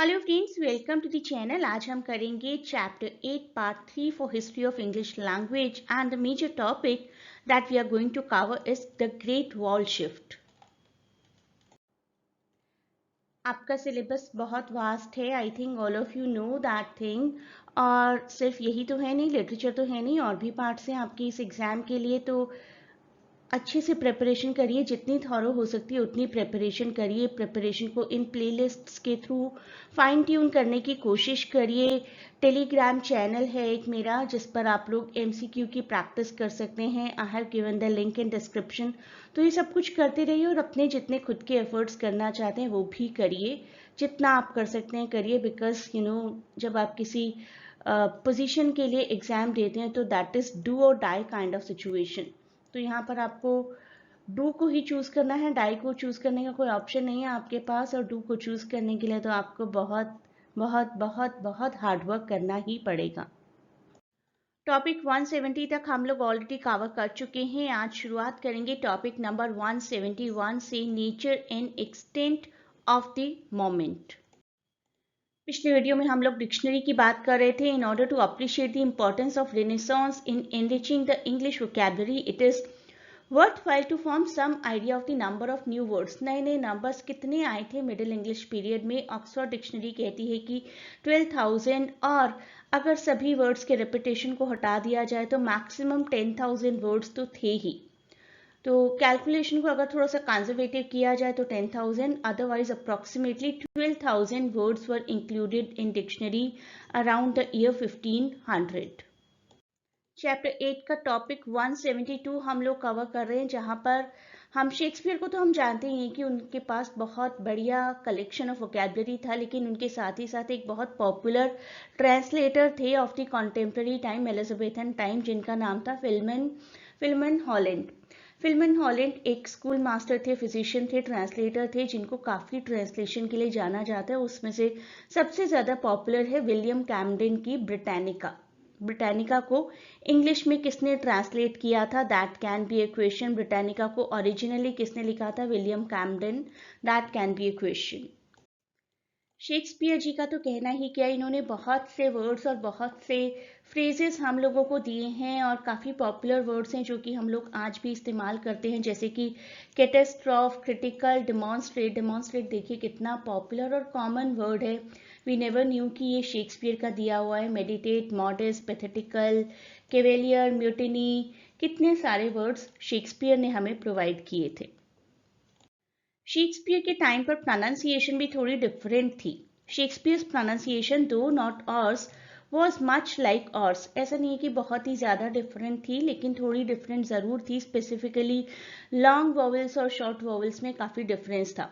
Hello friends, welcome to the channel. आज हम करेंगे chapter 8 part 3 for history of English language and the major topic that we are going to cover is the great vowel shift. आपका syllabus बहुत vast है, I think all of you know that thing. और सिर्फ यही तो है नहीं, literature तो है नहीं, और भी पार्ट्स हैं आपके इस एग्ज़ाम के लिए। तो अच्छे से प्रिपरेशन करिए, जितनी थॉरो हो सकती है उतनी प्रिपरेशन करिए। प्रिपरेशन को इन प्लेलिस्ट्स के थ्रू फाइन ट्यून करने की कोशिश करिए। टेलीग्राम चैनल है एक मेरा, जिस पर आप लोग एमसीक्यू की प्रैक्टिस कर सकते हैं। I have given the link in description. तो ये सब कुछ करते रहिए और अपने जितने खुद के एफर्ट्स करना चाहते हैं वो भी करिए। जितना आप कर सकते हैं करिए, बिकॉज जब आप किसी पोजीशन के लिए एग्जाम देते हैं तो दैट इज डू और डाई काइंड ऑफ सिचुएशन। तो यहाँ पर आपको डू को ही चूज करना है, डाई को चूज करने का कोई ऑप्शन नहीं है आपके पास। और डू को चूज करने के लिए तो आपको बहुत बहुत बहुत बहुत हार्डवर्क करना ही पड़ेगा। टॉपिक 170 तक हम लोग ऑलरेडी कवर कर चुके हैं। आज शुरुआत करेंगे टॉपिक नंबर 171 से, nature and extent of the moment. पिछले वीडियो में हम लोग डिक्शनरी की बात कर रहे थे। In order to appreciate the importance of renaissance in enriching the English vocabulary, it is worthwhile to form some idea of the number of new words। नए नए नंबर्स कितने आए थे मिडिल इंग्लिश पीरियड में? ऑक्सफोर्ड डिक्शनरी कहती है कि 12,000, और अगर सभी वर्ड्स के रिपीटेशन को हटा दिया जाए तो मैक्सिमम 10,000 वर्ड्स तो थे ही। तो कैलकुलेशन को अगर थोड़ा सा कंजर्वेटिव किया जाए तो 10,000, otherwise approximately 12,000 words were included in dictionary around the year 1500। Chapter 8 का टॉपिक 172 हम लोग कवर कर रहे हैं, जहाँ पर हम शेक्सपियर को तो हम जानते ही हैं कि उनके पास बहुत बढ़िया कलेक्शन ऑफ वोकैबुलरी था, लेकिन उनके साथ ही साथ एक बहुत पॉपुलर ट्रांसलेटर थे of the contemporary time, Elizabethan time, जिनका नाम था फिलमन हॉलैंड। फिलमन हॉलैंड एक स्कूल मास्टर थे, फिजिशियन थे, ट्रांसलेटर थे, जिनको काफ़ी ट्रांसलेशन के लिए जाना जाता है। उसमें से सबसे ज़्यादा पॉपुलर है विलियम कैमडन की ब्रिटानिका। ब्रिटानिका को इंग्लिश में किसने ट्रांसलेट किया था? That can be a question. Britannica को ओरिजिनली किसने लिखा था? William Camden. That can be a question. Shakespeare ji का तो कहना ही क्या, इन्होंने बहुत से वर्ड्स और बहुत से फ्रेजेस हम लोगों को दिए हैं, और काफ़ी पॉपुलर वर्ड्स हैं जो कि हम लोग आज भी इस्तेमाल करते हैं, जैसे कि कैटेस्ट्रॉफ, क्रिटिकल, डिमॉन्स्ट्रेट। डिमॉन्स्ट्रेट देखिए कितना पॉपुलर और कॉमन वर्ड है। वी नेवर न्यू कि ये शेक्सपियर का दिया हुआ है। मेडिटेट, मॉडेस्ट, पैथेटिकल, केवेलियर, म्यूटिनी, कितने सारे वर्ड्स शेक्सपियर ने हमें प्रोवाइड किए थे। शेक्सपियर के टाइम पर प्रोनाउंसिएशन भी थोड़ी डिफरेंट थी। शेक्सपियर्स प्रोनाउंसिएशन दो नॉट ऑर्स वॉज मच लाइक ऑर्स। ऐसा नहीं है कि बहुत ही ज़्यादा डिफरेंट थी, लेकिन थोड़ी डिफरेंट ज़रूर थी। स्पेसिफिकली लॉन्ग वॉवल्स और शॉर्ट वॉवल्स में काफ़ी डिफरेंस था,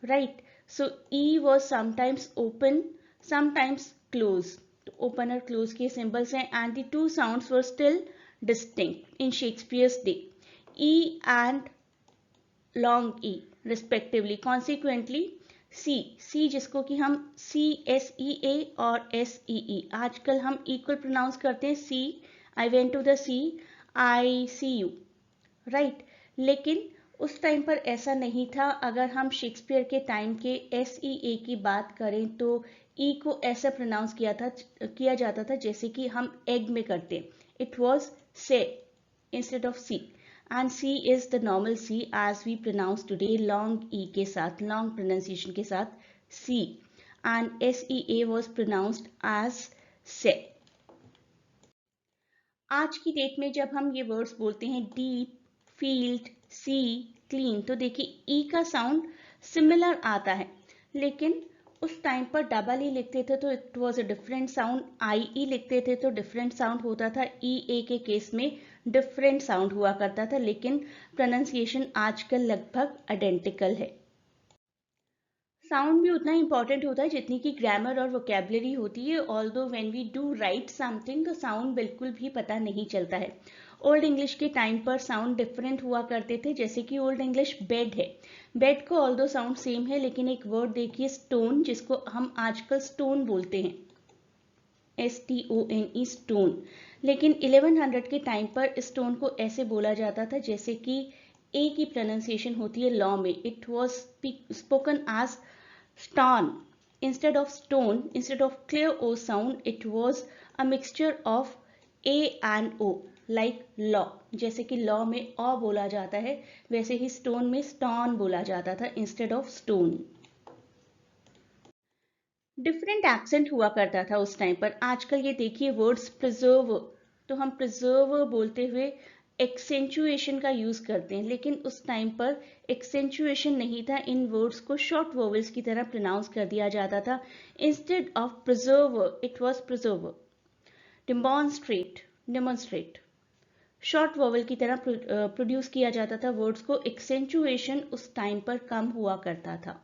right. So E was sometimes open, sometimes close. तो ओपन और क्लोज के सिंबल्स हैं, and the two sounds were still distinct in Shakespeare's day, E and long E respectively. Consequently sea जिसको कि हम CSEA और SEE, आजकल हम इक्वल प्रोनाउंस करते हैं। Sea, I went to the sea, I see you, right. लेकिन उस टाइम पर ऐसा नहीं था। अगर हम शेक्सपियर के टाइम के SEA की बात करें तो ई को ऐसा प्रोनाउंस किया जाता था जैसे कि हम एग में करते। It was say instead of C, and C is the normal C as we pronounce today, long E के साथ, long pronunciation के साथ C, and SEA was pronounced as से। आज की डेट में जब हम ये वर्ड्स बोलते हैं डीप, फील्ड, सी, क्लीन, तो देखिए ई का साउंड सिमिलर आता है, लेकिन उस टाइम पर डबल ई लिखते थे तो it was a different sound. I E लिखते थे तो डिफरेंट साउंड होता था। ई ए के केस में डिफरेंट साउंड हुआ करता था, लेकिन प्रोनाउंसिएशन आजकल लगभग आइडेंटिकल है। साउंड भी उतना इंपॉर्टेंट होता है जितनी कि ग्रामर और वोकैबुलरी होती है। Although when we do write something तो साउंड बिल्कुल भी पता नहीं चलता है। ओल्ड इंग्लिश के टाइम पर साउंड डिफरेंट हुआ करते थे, जैसे कि ओल्ड इंग्लिश बेड है, बेड को ऑल्दो साउंड सेम है, लेकिन एक वर्ड देखिए स्टोन, जिसको हम आजकल स्टोन बोलते हैं, STONE, स्टोन। लेकिन 1100 के टाइम पर स्टोन को ऐसे बोला जाता था जैसे कि ए की प्रोनाउंसिएशन होती है लॉ में। It was spoken as stan instead of stone, instead of clear O sound, it was a mixture of A and O, like law. जैसे कि law में ओ बोला जाता है, वैसे ही stone में stone बोला जाता था instead of stone. Different accent हुआ करता था उस टाइम पर. आजकल ये देखिए वर्ड्स प्रिजर्व, तो हम प्रिजर्व बोलते हुए एक्सेंचुएशन का यूज करते हैं, लेकिन उस टाइम पर एक्सेंचुएशन नहीं था. इन वर्ड्स को शॉर्ट वोवेल्स की तरह प्रोनाउंस कर दिया जाता था. Instead of preserve it was preserve. Demonstrate, demonstrate, short vowel की तरह प्रोड्यूस किया जाता था वर्ड्स को. एक्सेंचुएशन उस टाइम पर कम हुआ करता था.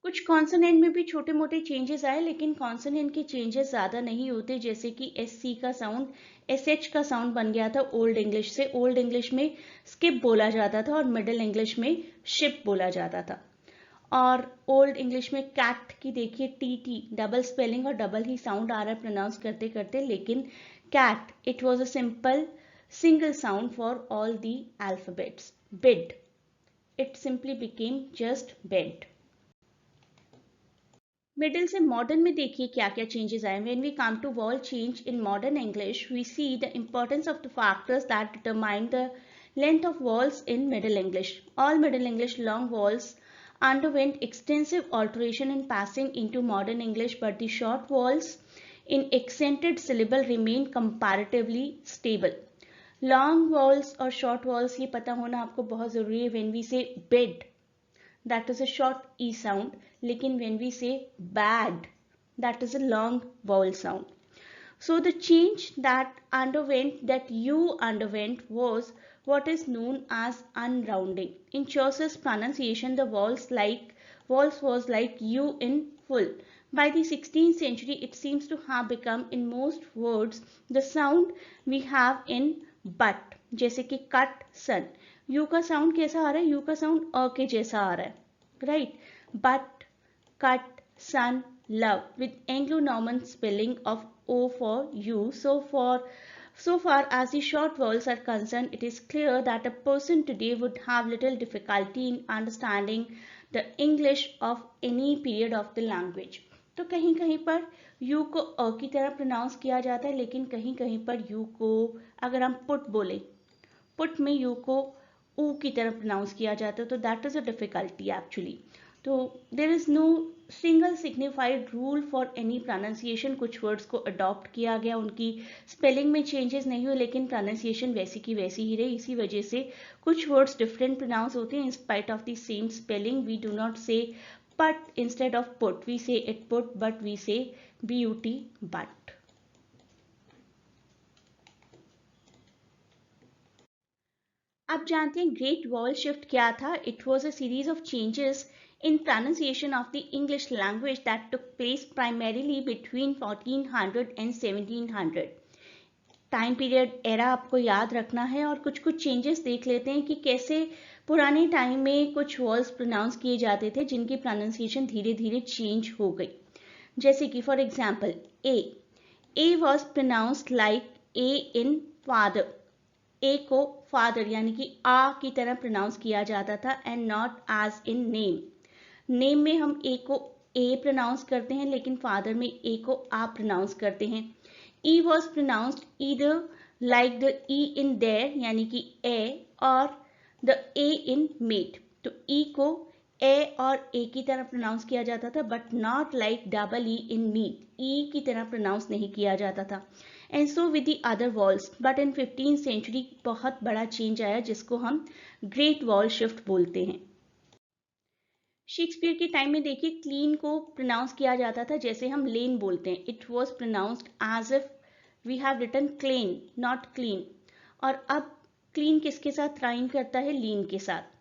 कुछ कॉन्सोनेंट में भी छोटे मोटे चेंजेस आए, लेकिन कॉन्सोनेंट के चेंजेस ज्यादा नहीं होते. जैसे कि एस सी का साउंड एस एच का साउंड बन गया था ओल्ड इंग्लिश से. ओल्ड इंग्लिश में स्किप बोला जाता था और मिडिल इंग्लिश में शिप बोला जाता था. और ओल्ड इंग्लिश में कैट की देखिए टी टी डबल स्पेलिंग और डबल ही साउंड आ रहा है प्रोनाउंस करते करते, लेकिन cat it was a simple single sound for all the alphabets. Bed, it simply became just bed. Middle से मॉडर्न में देखिए क्या क्या चेंजेस आए. When we come to vowel change in modern English, we see the importance of the factors that determine the length of vowels in Middle English. All Middle English long vowels underwent extensive alteration in passing into modern English, but the short vowels in accented syllable remain comparatively stable. Long vowels और short vowels ये पता होना आपको बहुत जरूरी है. When we say bed, that is a short e sound, लेकिन when we say bad, that is a long vowel sound. So the change that you underwent was what is known as unrounding. In Chaucer's pronunciation, the vowels was like U in full. By the 16th century, it seems to have become in most words the sound we have in but. जैसे कि cut, sun. U का sound कैसा आ रहा है? U का sound अ के जैसा आ रहा है, right? But, cut, sun, love with Anglo-Norman spelling of O for you. So far as the short vowels are concerned, it is clear that a person today would have little difficulty in understanding the English of any period of the language. तो कहीं कहीं पर you को अ की तरह pronounce किया जाता है, लेकिन कहीं कहीं पर यू को अगर हम पुट बोले, पुट में यू को ऊ की तरह प्रोनाउंस किया जाता है, तो that is a difficulty actually. तो there is no single signified rule for any pronunciation. कुछ वर्ड्स को अडॉप्ट किया गया, उनकी स्पेलिंग में चेंजेस नहीं हुए, लेकिन प्रोनाउंसिएशन वैसी की वैसी ही रही. इसी वजह से कुछ वर्ड्स डिफरेंट प्रोनाउंस होते हैं. In spite of the same spelling, we do not say putt instead of put, we say it put, but we say BUT but. आप जानते हैं ग्रेट वॉल शिफ्ट क्या था? It was a series of changes in pronunciation of the English language that took place primarily between 1400 and 1700. Time period era आपको याद रखना है और कुछ कुछ चेंजेस देख लेते हैं कि कैसे पुराने टाइम में कुछ वर्ड्स प्रोनाउंस किए जाते थे जिनकी प्रोनाउंसिएशन धीरे धीरे चेंज हो गई. जैसे कि for example A was pronounced like A in father. A को फादर यानी कि आ की तरह प्रोनाउंस किया जाता था and not as in name. Name में हम ए को ए प्रोनाउंस करते हैं, लेकिन फादर में ए को आ प्रोनाउंस करते हैं. E was pronounced either like the E in there यानी कि ए, और द ए इन मेट. तो ई को ए और ए की तरह प्रोनाउंस किया जाता था, but not like double E in meat. E की तरह प्रोनाउंस नहीं किया जाता था. And so with the other vowels. But in 15th century बहुत बड़ा चेंज आया जिसको हम ग्रेट वॉल शिफ्ट बोलते हैं. शेक्सपियर के टाइम में देखिए क्लीन को प्रोनाउंस किया जाता था जैसे हम लेन बोलते हैं. It was pronounced as if we have written clane, not clean. और अब क्लीन किसके साथ राइम करता है? लीन के साथ.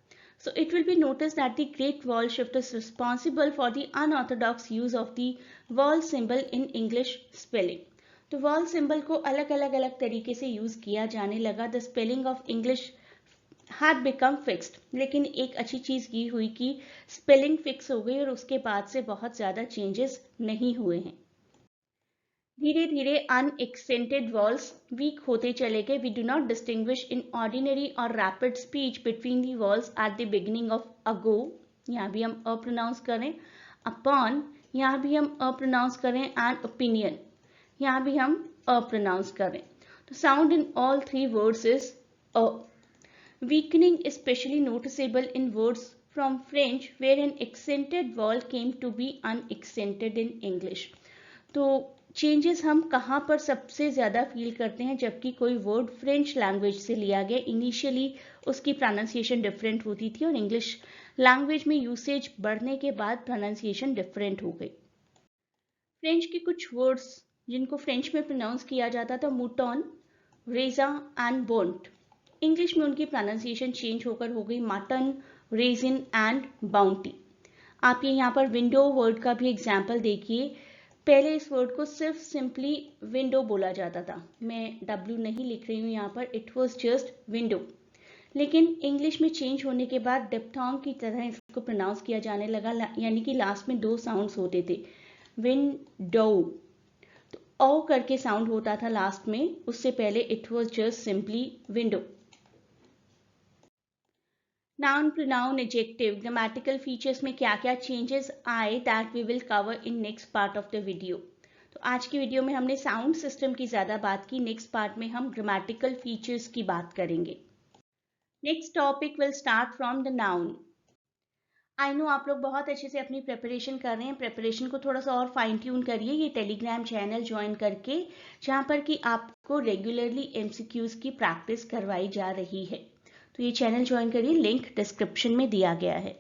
So it will be noticed that the Great Wall shift is responsible for the unorthodox use of the vowel symbol in English spelling. तो wall symbol को अलग अलग तरीके से यूज किया जाने लगा. The spelling of English had become fixed. लेकिन एक अच्छी चीज ये हुई कि स्पेलिंग फिक्स हो गई और उसके बाद से बहुत ज्यादा चेंजेस नहीं हुए हैं. धीरे धीरे अनएक्सेंटेड वॉल्स वीक होते चले गए. We do not distinguish in ordinary और rapid speech between the vowels at the beginning of ago. यहाँ भी हम अ प्रोनाउंस करें. अपॉन, यहाँ भी हम अ प्रोनाउंस करें, एंड ओपिनियन, यहाँ भी हम अ प्रोनाउंस करें। तो sound in all three words is a. Weakening especially noticeable in words from French where an accented vowel came to be unaccented in English। तो चेंजेस हम कहाँ पर सबसे ज़्यादा फील करते हैं, जबकि कोई वर्ड फ्रेंच लैंग्वेज से लिया गया, इनिशियली उसकी प्रोनाउंसिएशन डिफरेंट होती थी और इंग्लिश लैंग्वेज में यूसेज बढ़ने के बाद प्रोनाउंसिएशन डिफरेंट हो गई। फ्रेंच के कुछ वर्ड्स जिनको फ्रेंच में प्रोनाउंस किया जाता था, मूटॉन, रेजा एंड बोन्ट, इंग्लिश में उनकी प्रोनाउंसिएशन चेंज होकर हो गई मटन, रेजिन एंड बाउंटी। आप ये यहाँ पर विंडो वर्ड का भी एग्जाम्पल देखिए। पहले इस वर्ड को सिर्फ सिंपली विंडो बोला जाता था, मैं W नहीं लिख रही हूँ यहाँ पर, इट वॉज जस्ट विंडो। लेकिन इंग्लिश में चेंज होने के बाद डिप्थोंग की तरह इसको प्रोनाउंस किया जाने लगा, यानी कि लास्ट में दो साउंड्स होते थे, विंडो, तो ओ करके साउंड होता था लास्ट में, उससे पहले it was just simply window. Noun, pronoun, adjective, grammatical features में क्या क्या चेंजेस आए, that we will cover in next part of the video. तो आज की वीडियो में हमने साउंड सिस्टम की ज़्यादा बात की, नेक्स्ट पार्ट में हम ग्रामेटिकल फीचर्स की बात करेंगे। Next topic will start from the noun. I know आप लोग बहुत अच्छे से अपनी प्रिपरेशन कर रहे हैं, प्रिपरेशन को थोड़ा सा और फाइन ट्यून करिए ये टेलीग्राम चैनल ज्वाइन करके, जहाँ पर कि आपको रेगुलरली MCQs की प्रैक्टिस करवाई जा रही है। तो ये चैनल ज्वाइन करिए, लिंक डिस्क्रिप्शन में दिया गया है।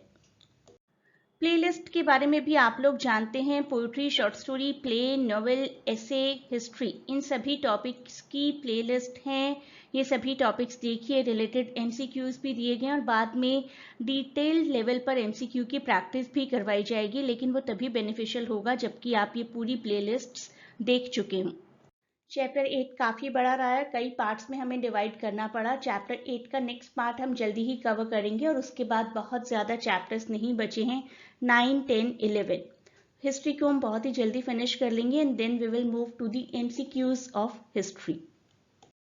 प्लेलिस्ट के बारे में भी आप लोग जानते हैं, poetry, short story, play, novel, essay, history, इन सभी टॉपिक्स की प्लेलिस्ट हैं। ये सभी टॉपिक्स देखिए, रिलेटेड MCQs भी दिए गए हैं और बाद में डिटेल्ड लेवल पर MCQ की प्रैक्टिस भी करवाई जाएगी, लेकिन वो तभी बेनिफिशियल होगा जबकि आप ये पूरी प्लेलिस्ट्स देख चुके हों। चैप्टर 8 काफ़ी बड़ा रहा है, कई पार्ट्स में हमें डिवाइड करना पड़ा। चैप्टर 8 का नेक्स्ट पार्ट हम जल्दी ही कवर करेंगे और उसके बाद बहुत ज़्यादा चैप्टर्स नहीं बचे हैं, 9, 10, 11। हिस्ट्री को हम बहुत ही जल्दी फिनिश कर लेंगे and then we will move to the MCQs of history.